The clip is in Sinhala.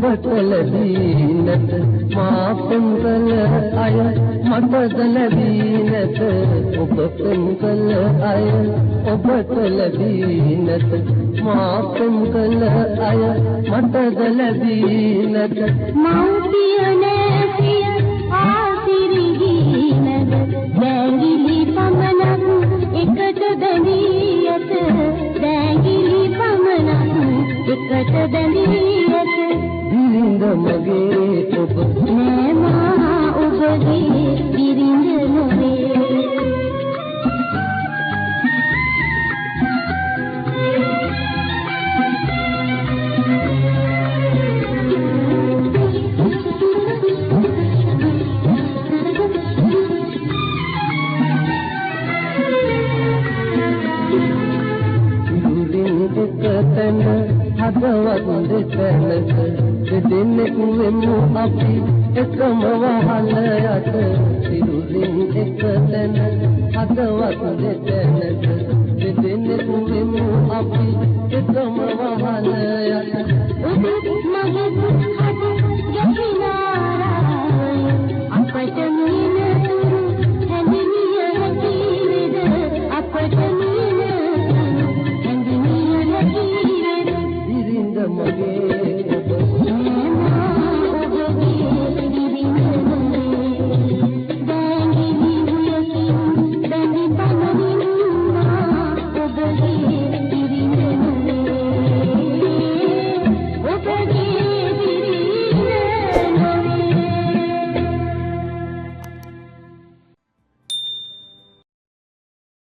ඔබට ලැබී නැත මා පෙම් කළ අය මටද ලැබී නැත ඔබ පෙම් කළ අය ඔබට ලැබී නැත මා පෙම් කළ අය මටද ලැබී නැත මෞපිය නැතිය ආසිරිහි නැද දැඟිලි පමණක් එකට බැඳී ඇත දැඟිලි පමණක් එකට බැඳී ඇත බිරිඳ මගේ ඔබ නෑ මා ඔබගේ බිරිඳ නොවේ හදවත් දෙතැනක දෙදෙනෙකු වෙමු අපි එකම වහල යට සිරුරින් එක තැන හදවත් දෙතැනක